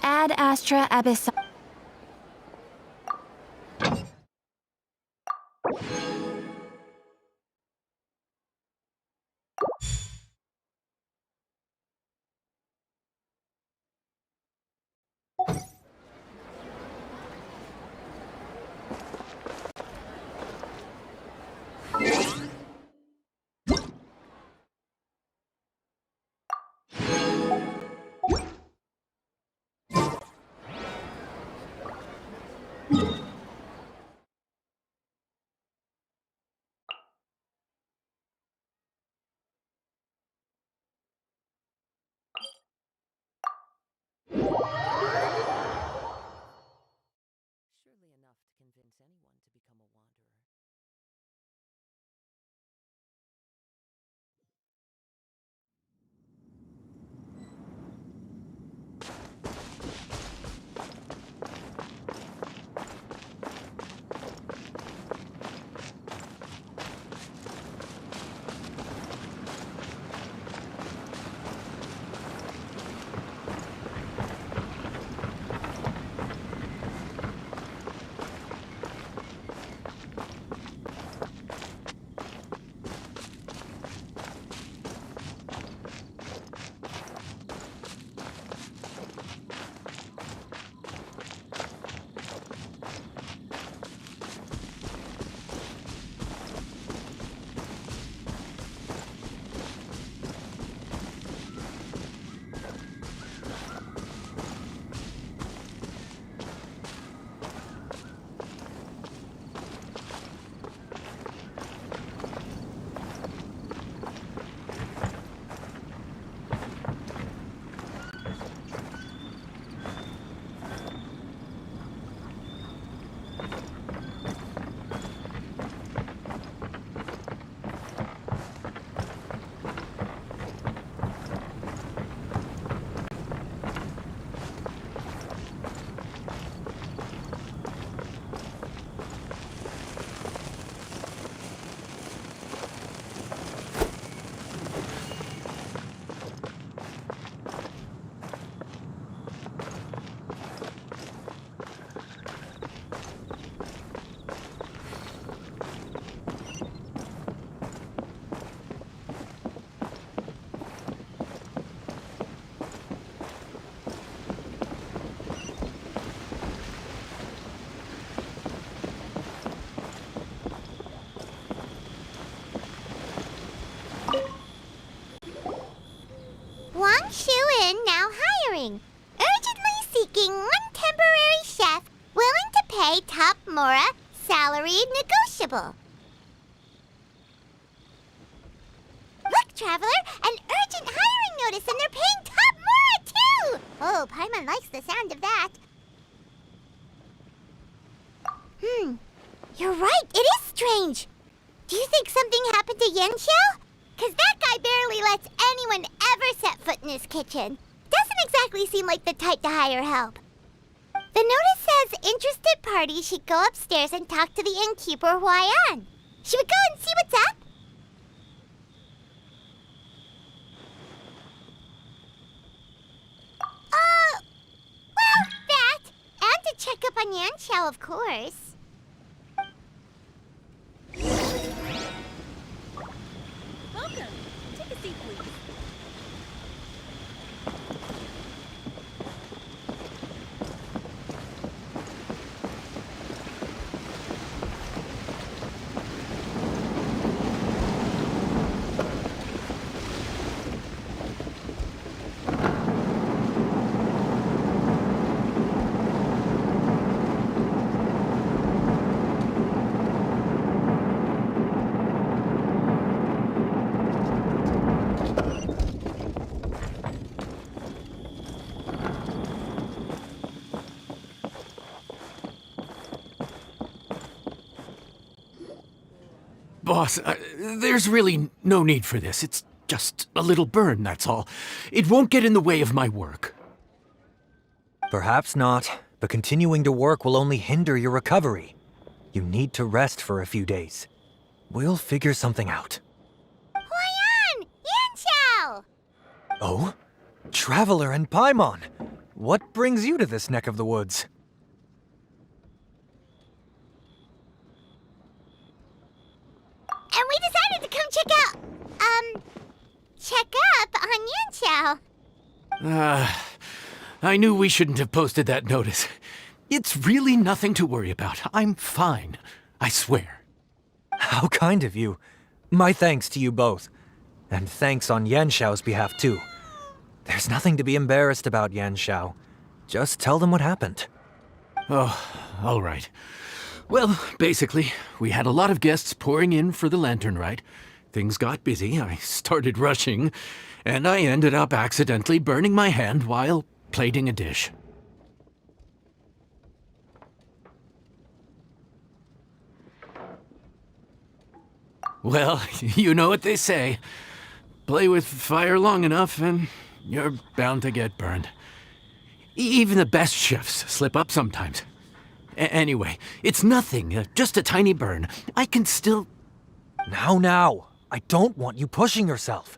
Ad Astra Abyss. Surely enough to convince anyone to become a wanderer. Now hiring. Urgently seeking one temporary chef willing to pay top Mora, salary negotiable. Look, Traveler, an urgent hiring notice and they're paying top Mora too! Oh, Paimon likes the sound of that. You're right, it is strange. Do you think something happened to Yanxiao? 'Cause that guy barely lets anyone ever set foot in his kitchen. Doesn't exactly seem like the type to hire help. The notice says interested parties should go upstairs and talk to the innkeeper Huayan. Should we go and see what's up? Well, that. And to check up on Yanxiao, of course. Welcome. Take a seat, please. Boss, there's really no need for this. It's just a little burn, that's all. It won't get in the way of my work. Perhaps not, but continuing to work will only hinder your recovery. You need to rest for a few days. We'll figure something out. Oh? Traveler and Paimon! What brings you to this neck of the woods? And we decided to come check up on Yanxiao. I knew we shouldn't have posted that notice. It's really nothing to worry about. I'm fine. I swear. How kind of you. My thanks to you both. And thanks on Yanxiao's behalf, too. There's nothing to be embarrassed about, Yanxiao. Just tell them what happened. Oh, all right. Well, basically, we had a lot of guests pouring in for the lantern ride. Things got busy, I started rushing, and I ended up accidentally burning my hand while plating a dish. Well, you know what they say. Play with fire long enough and you're bound to get burned. Even the best chefs slip up sometimes. Anyway, it's nothing, just a tiny burn. I can still... Now. I don't want you pushing yourself.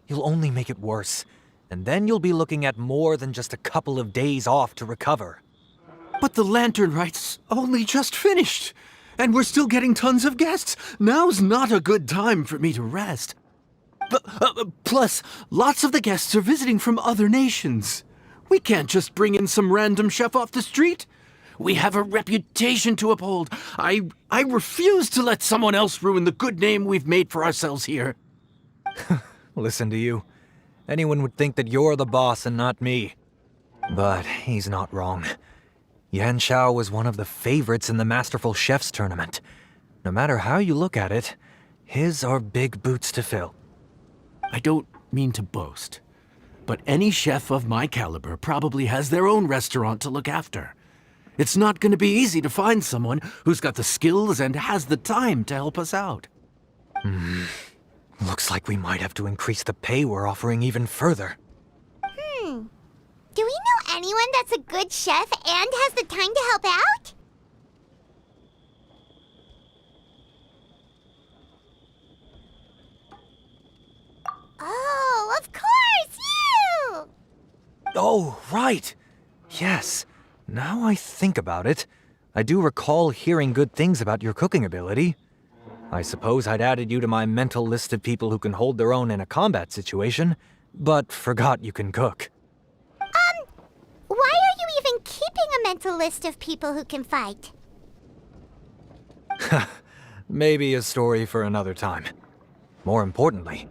You'll only make it worse. And then you'll be looking at more than just a couple of days off to recover. But the lantern ride's only just finished. And we're still getting tons of guests. Now's not a good time for me to rest. Plus, lots of the guests are visiting from other nations. We can't just bring in some random chef off the street. We have a reputation to uphold. I refuse to let someone else ruin the good name we've made for ourselves here. Listen to you. Anyone would think that you're the boss and not me. But he's not wrong. Yanxiao was one of the favorites in the Masterful Chefs tournament. No matter how you look at it, his are big boots to fill. I don't mean to boast, but any chef of my caliber probably has their own restaurant to look after. It's not going to be easy to find someone who's got the skills and has the time to help us out. Looks like we might have to increase the pay we're offering even further. Do we know anyone that's a good chef and has the time to help out? Oh, of course, you! Oh, right. Yes. Now I think about it, I do recall hearing good things about your cooking ability. I suppose I'd added you to my mental list of people who can hold their own in a combat situation, but forgot you can cook. Why are you even keeping a mental list of people who can fight? Maybe a story for another time. More importantly,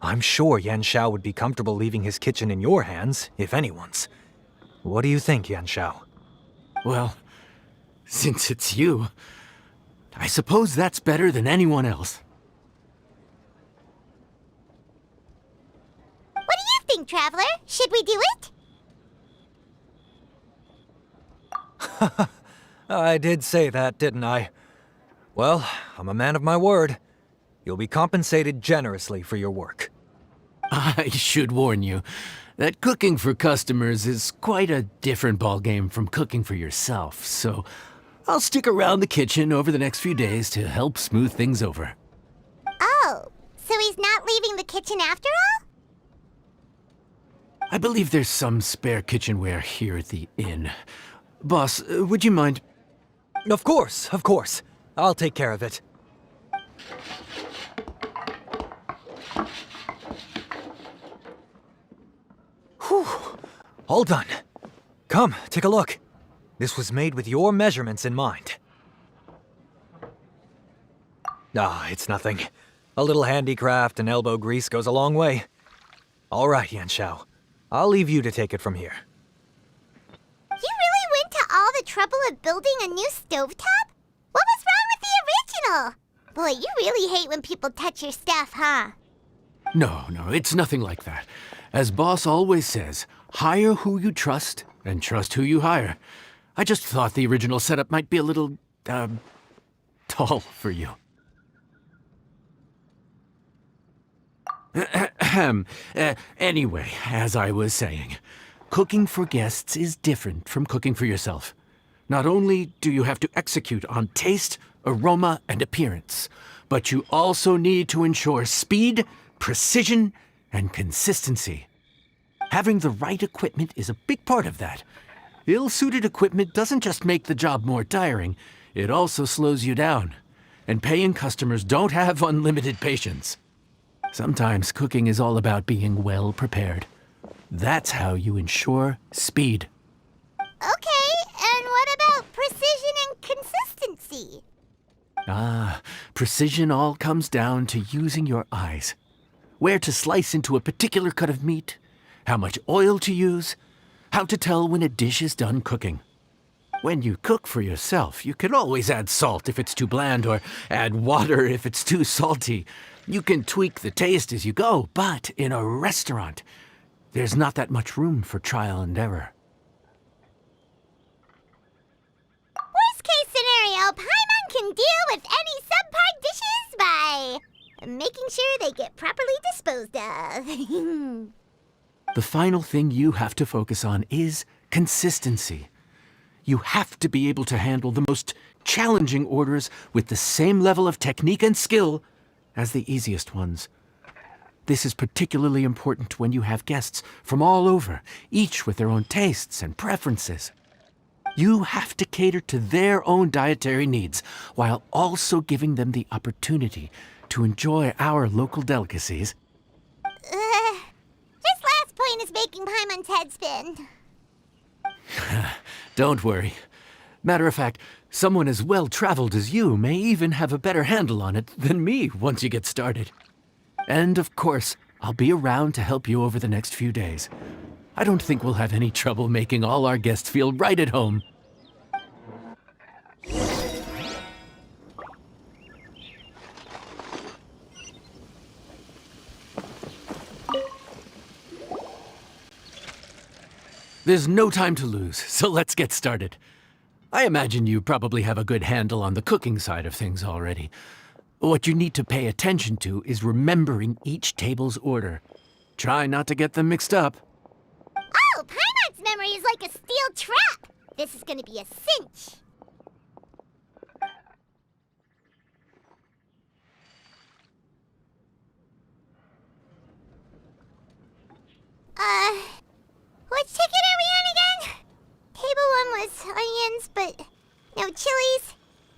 I'm sure Yanxiao would be comfortable leaving his kitchen in your hands, if anyone's. What do you think, Yanxiao? Well, since it's you, I suppose that's better than anyone else. What do you think, Traveler? Should we do it? I did say that, didn't I? Well, I'm a man of my word. You'll be compensated generously for your work. I should warn you that cooking for customers is quite a different ballgame from cooking for yourself, so I'll stick around the kitchen over the next few days to help smooth things over. Oh, so he's not leaving the kitchen after all? I believe there's some spare kitchenware here at the inn. Boss, would you mind? Of course. I'll take care of it. Whew. All done. Come, take a look. This was made with your measurements in mind. It's nothing. A little handicraft and elbow grease goes a long way. All right, Yanxiao. I'll leave you to take it from here. You really went to all the trouble of building a new stovetop? What was wrong with the original? Boy, you really hate when people touch your stuff, huh? No, it's nothing like that. As Boss always says, hire who you trust and trust who you hire. I just thought the original setup might be a little, tall for you. Anyway, as I was saying, cooking for guests is different from cooking for yourself. Not only do you have to execute on taste, aroma, and appearance, but you also need to ensure speed, precision, and consistency. Having the right equipment is a big part of that. Ill-suited equipment doesn't just make the job more tiring, it also slows you down. And paying customers don't have unlimited patience. Sometimes cooking is all about being well prepared. That's how you ensure speed. Okay, and what about precision and consistency? Precision all comes down to using your eyes. Where to slice into a particular cut of meat, how much oil to use, how to tell when a dish is done cooking. When you cook for yourself, you can always add salt if it's too bland or add water if it's too salty. You can tweak the taste as you go, but in a restaurant, there's not that much room for trial and error. Worst case scenario, Paimon can deal with any subpar dishes by making sure they get properly disposed of. The final thing you have to focus on is consistency. You have to be able to handle the most challenging orders with the same level of technique and skill as the easiest ones. This is particularly important when you have guests from all over, each with their own tastes and preferences. You have to cater to their own dietary needs while also giving them the opportunity to enjoy our local delicacies. This last point is making Paimon's head spin. Don't worry. Matter of fact, someone as well-traveled as you may even have a better handle on it than me once you get started. And of course, I'll be around to help you over the next few days. I don't think we'll have any trouble making all our guests feel right at home. There's no time to lose, so let's get started. I imagine you probably have a good handle on the cooking side of things already. What you need to pay attention to is remembering each table's order. Try not to get them mixed up. Oh, Paimon's memory is like a steel trap. This is gonna be a cinch. Which ticket are we on again? Table 1 was onions, but no chilies.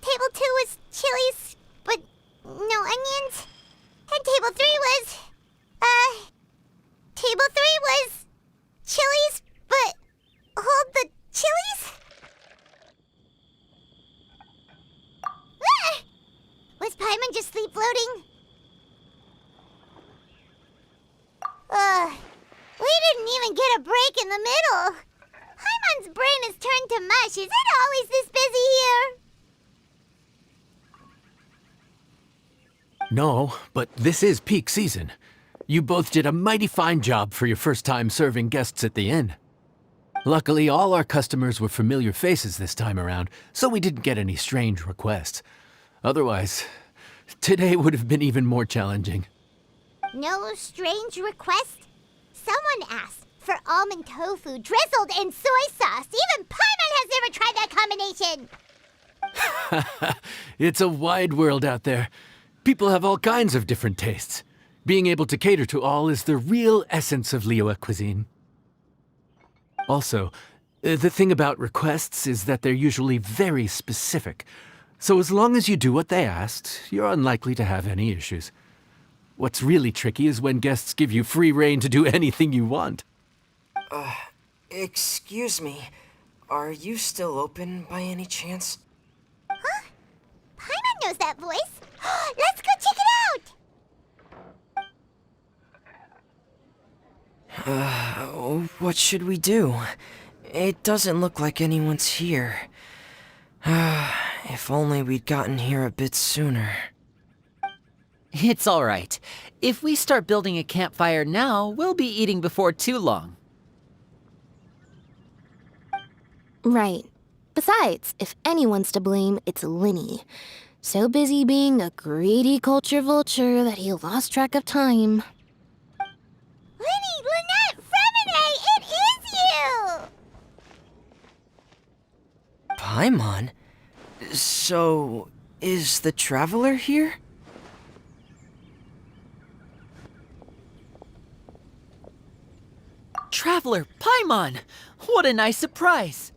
Table 2 was chilies, but no onions. And table 3 was, table 3 was chilies, but hold the chilies? Ah! Was Paimon just sleep floating? We didn't even get a break in the middle. Paimon's brain is turned to mush. Is it always this busy here? No, but this is peak season. You both did a mighty fine job for your first time serving guests at the inn. Luckily, all our customers were familiar faces this time around, so we didn't get any strange requests. Otherwise, today would have been even more challenging. No strange request? Someone asked for almond tofu drizzled in soy sauce. Even Paimon has never tried that combination. It's a wide world out there. People have all kinds of different tastes. Being able to cater to all is the real essence of Liyue cuisine. Also, the thing about requests is that they're usually very specific. So as long as you do what they asked, you're unlikely to have any issues. What's really tricky is when guests give you free rein to do anything you want. Excuse me. Are you still open by any chance? Huh? Paimon knows that voice. Let's go check it out! What should we do? It doesn't look like anyone's here. If only we'd gotten here a bit sooner. It's all right. If we start building a campfire now, we'll be eating before too long. Right. Besides, if anyone's to blame, it's Linny. So busy being a greedy culture vulture that he lost track of time. Linny, Lynette, Fremine, it is you! Paimon? So, is the Traveler here? Traveler, Paimon! What a nice surprise!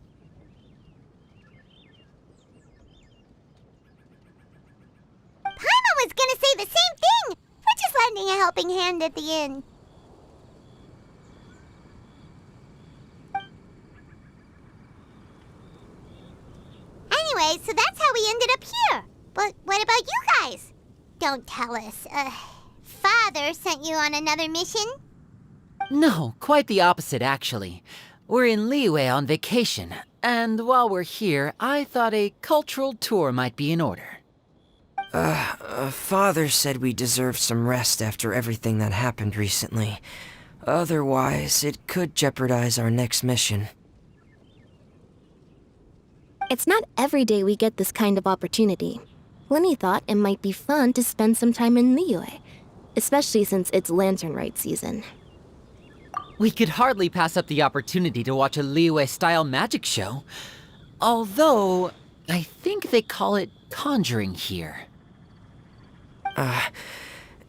Paimon was gonna say the same thing! We're just lending a helping hand at the inn. Anyway, so that's how we ended up here. But what about you guys? Don't tell us. Father sent you on another mission? No, quite the opposite, actually. We're in Liyue on vacation, and while we're here, I thought a cultural tour might be in order. Father said we deserved some rest after everything that happened recently. Otherwise, it could jeopardize our next mission. It's not every day we get this kind of opportunity. Lenny thought it might be fun to spend some time in Liyue, especially since it's Lantern Rite season. We could hardly pass up the opportunity to watch a Liyue-style magic show. Although, I think they call it conjuring here.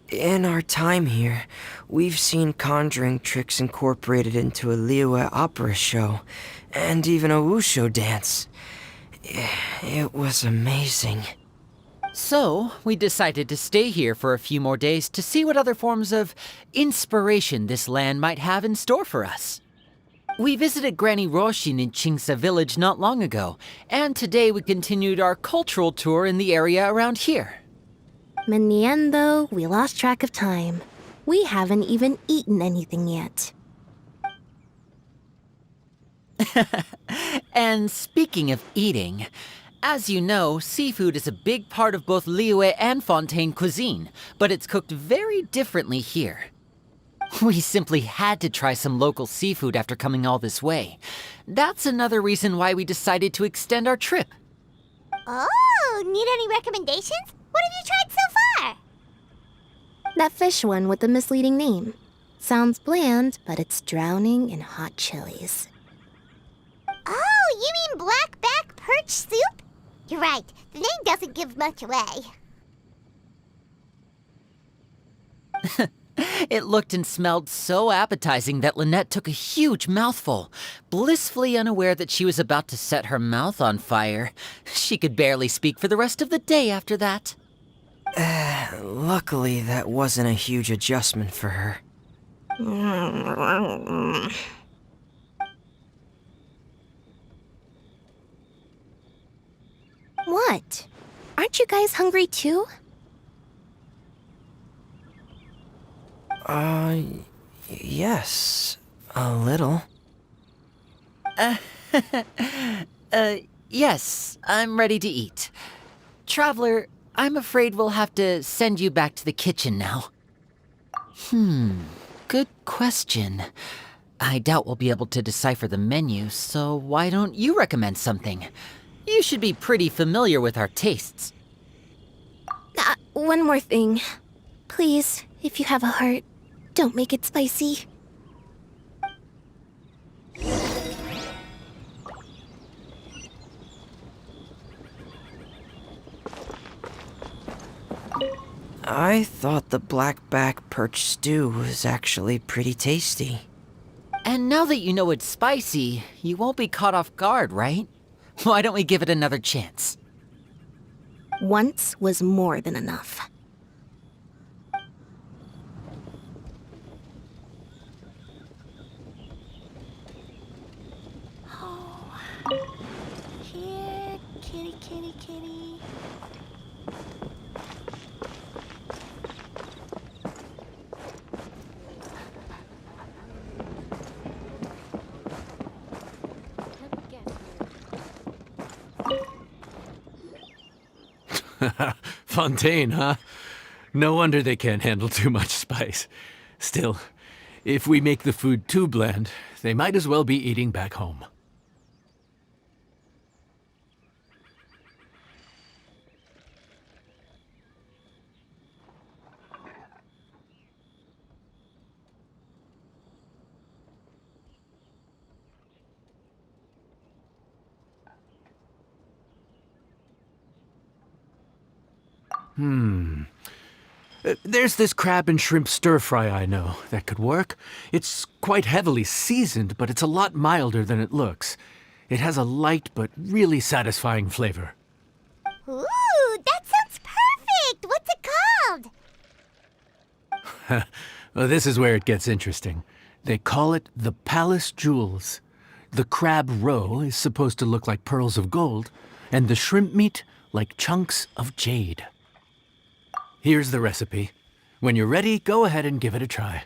In our time here, we've seen conjuring tricks incorporated into a Liyue opera show, and even a wushu dance. It was amazing. So, we decided to stay here for a few more days to see what other forms of inspiration this land might have in store for us. We visited Granny Roshin in Chingsa village not long ago, and today we continued our cultural tour in the area around here. In the end, though, we lost track of time. We haven't even eaten anything yet. And speaking of eating, as you know, seafood is a big part of both Liyue and Fontaine cuisine, but it's cooked very differently here. We simply had to try some local seafood after coming all this way. That's another reason why we decided to extend our trip. Oh, need any recommendations? What have you tried so far? That fish one with the misleading name. Sounds bland, but it's drowning in hot chilies. Oh, you mean blackback perch soup? You're right, the name doesn't give much away. It looked and smelled so appetizing that Lynette took a huge mouthful, blissfully unaware that she was about to set her mouth on fire. She could barely speak for the rest of the day after that. Luckily, that wasn't a huge adjustment for her. What? Aren't you guys hungry too? Yes, a little. Yes, I'm ready to eat. Traveler, I'm afraid we'll have to send you back to the kitchen now. Good question. I doubt we'll be able to decipher the menu, so why don't you recommend something? You should be pretty familiar with our tastes. One more thing. Please, if you have a heart, don't make it spicy. I thought the blackback perch stew was actually pretty tasty. And now that you know it's spicy, you won't be caught off guard, right? Why don't we give it another chance? Once was more than enough. Here, kitty, kitty, kitty. Let me guess here. Fontaine, huh? No wonder they can't handle too much spice. Still, if we make the food too bland, they might as well be eating back home. There's this crab and shrimp stir fry I know that could work. It's quite heavily seasoned, but it's a lot milder than it looks. It has a light but really satisfying flavor. Ooh, that sounds perfect! What's it called? Well, this is where it gets interesting. They call it the Palace Jewels. The crab roe is supposed to look like pearls of gold, and the shrimp meat like chunks of jade. Here's the recipe. When you're ready, go ahead and give it a try.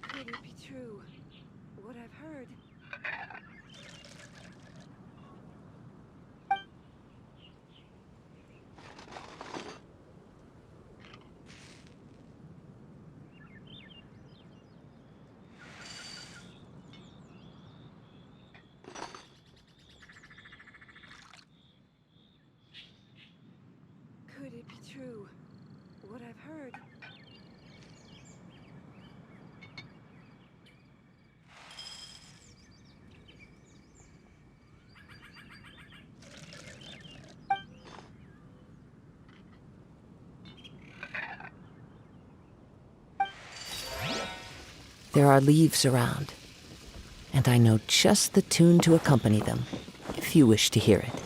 Could it be true? What I've heard. Could it be true? What I've heard. There are leaves around, and I know just the tune to accompany them, if you wish to hear it.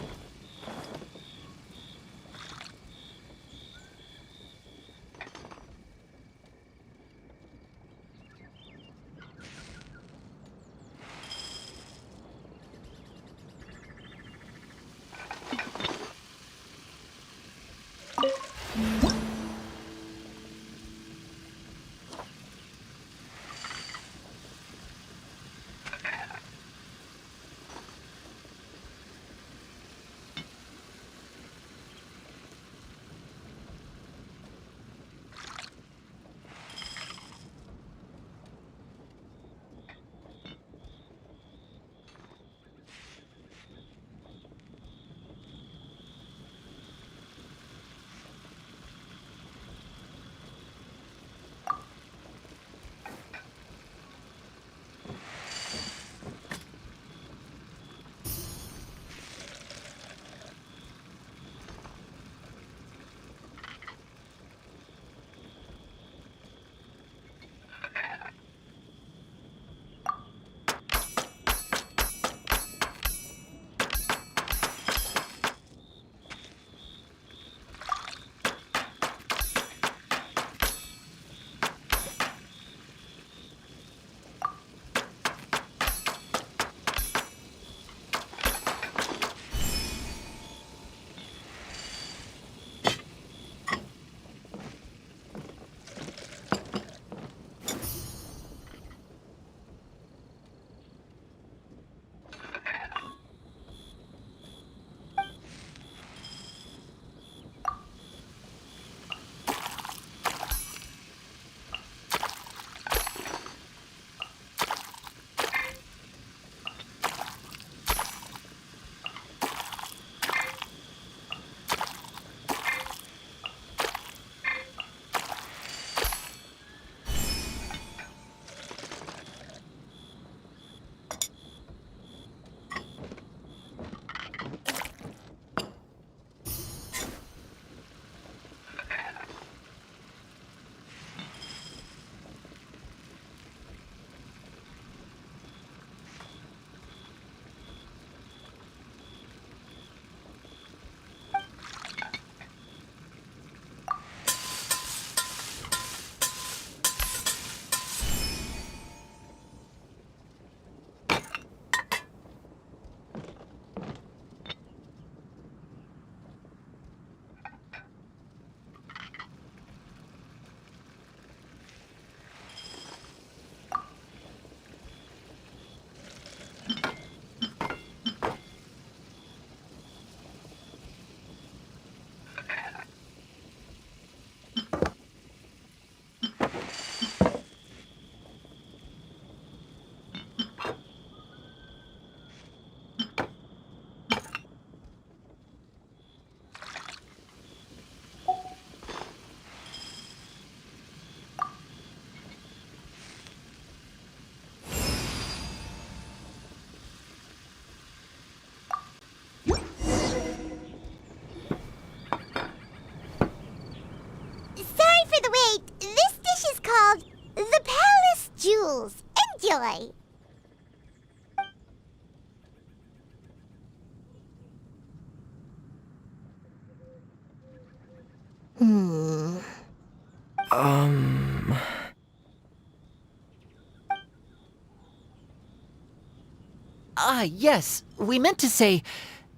Ah, yes. We meant to say,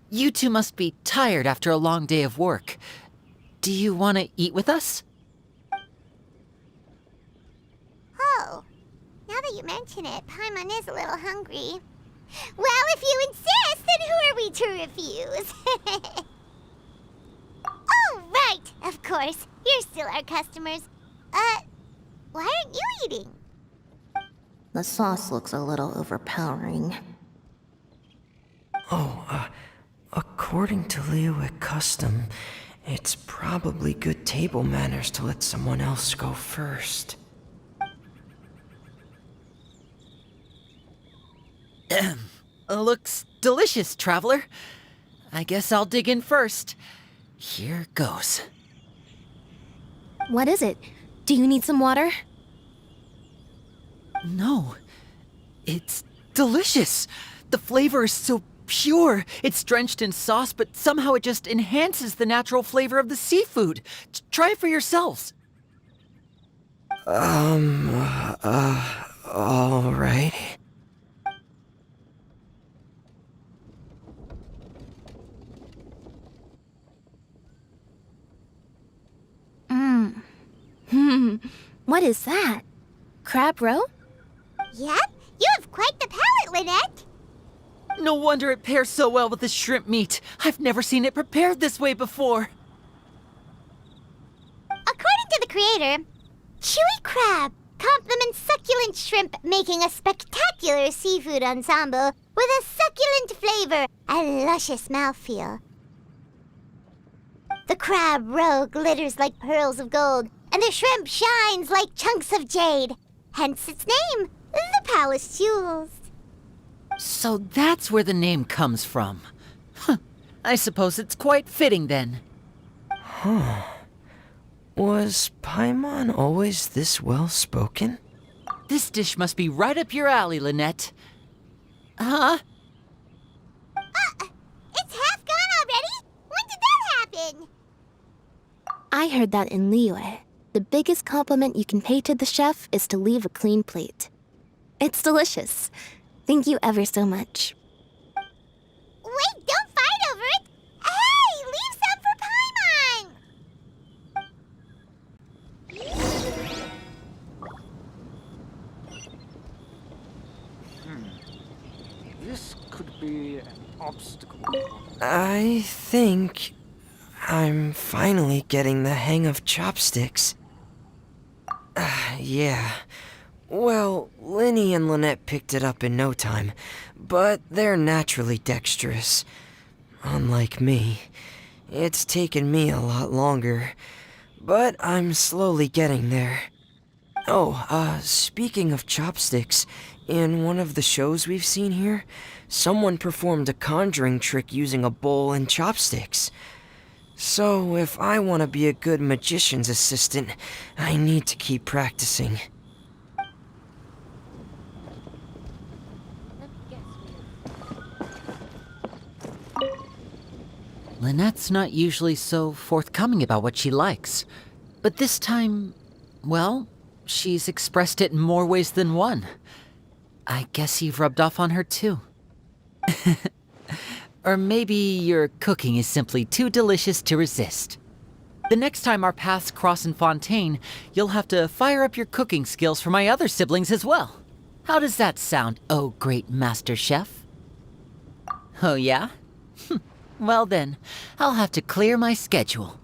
you two must be tired after a long day of work. Do you want to eat with us? Oh, now that you mention it, Paimon is a little hungry. Well, if you insist, then who are we to refuse? Oh, right, of course. You're still our customers. Why aren't you eating? The sauce looks a little overpowering. According to Liyue custom, it's probably good table manners to let someone else go first. Looks delicious, traveler. I guess I'll dig in first. Here goes. What is it? Do you need some water? No, it's delicious. The flavor is so pure. It's drenched in sauce, but somehow it just enhances the natural flavor of the seafood. Try it for yourselves. All right. What is that? Crab roe? Yep, you have quite the palate, Lynette. No wonder it pairs so well with the shrimp meat. I've never seen it prepared this way before. According to the creator, chewy crab complements succulent shrimp, making a spectacular seafood ensemble with a succulent flavor and luscious mouthfeel. The crab roe glitters like pearls of gold, and the shrimp shines like chunks of jade. Hence its name, the Palace Jewels. So that's where the name comes from. Huh. I suppose it's quite fitting then. Was Paimon always this well-spoken? This dish must be right up your alley, Lynette. Huh? It's half gone already? When did that happen? I heard that in Liyue. The biggest compliment you can pay to the chef is to leave a clean plate. It's delicious. Thank you ever so much. Wait, don't fight over it! Hey, leave some for Paimon! This could be an obstacle. I think I'm finally getting the hang of chopsticks. Yeah. Well, Linny and Lynette picked it up in no time, but they're naturally dexterous. Unlike me, it's taken me a lot longer, but I'm slowly getting there. Oh, speaking of chopsticks, in one of the shows we've seen here, someone performed a conjuring trick using a bowl and chopsticks. So, if I want to be a good magician's assistant, I need to keep practicing. Lynette's not usually so forthcoming about what she likes. But this time, well, she's expressed it in more ways than one. I guess you've rubbed off on her too. Or maybe your cooking is simply too delicious to resist. The next time our paths cross in Fontaine, you'll have to fire up your cooking skills for my other siblings as well. How does that sound, oh great master chef? Oh yeah? Well then, I'll have to clear my schedule.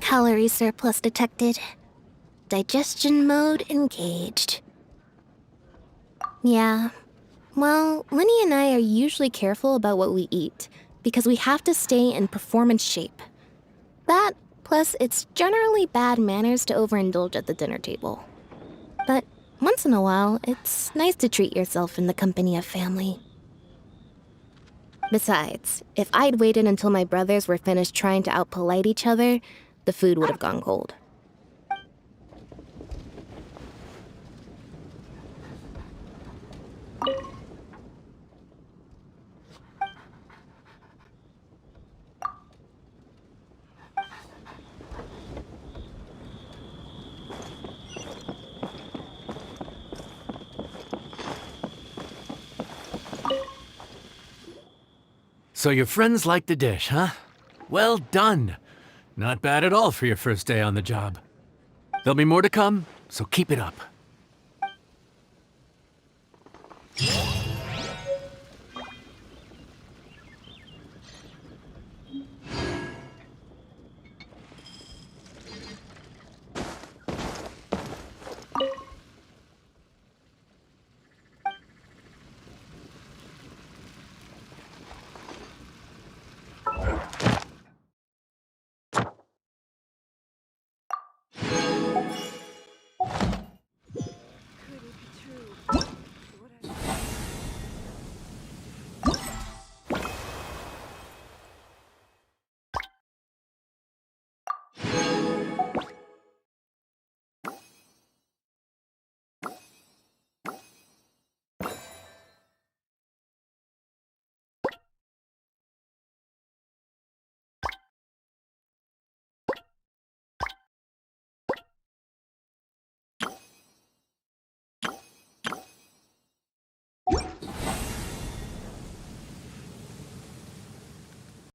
Calorie surplus detected. Digestion mode engaged. Yeah. Well, Linny and I are usually careful about what we eat, because we have to stay in performance shape. That, plus it's generally bad manners to overindulge at the dinner table. But once in a while, it's nice to treat yourself in the company of family. Besides, if I'd waited until my brothers were finished trying to out-polite each other, the food would have gone cold. So your friends like the dish, huh? Well done. Not bad at all for your first day on the job. There'll be more to come, so keep it up.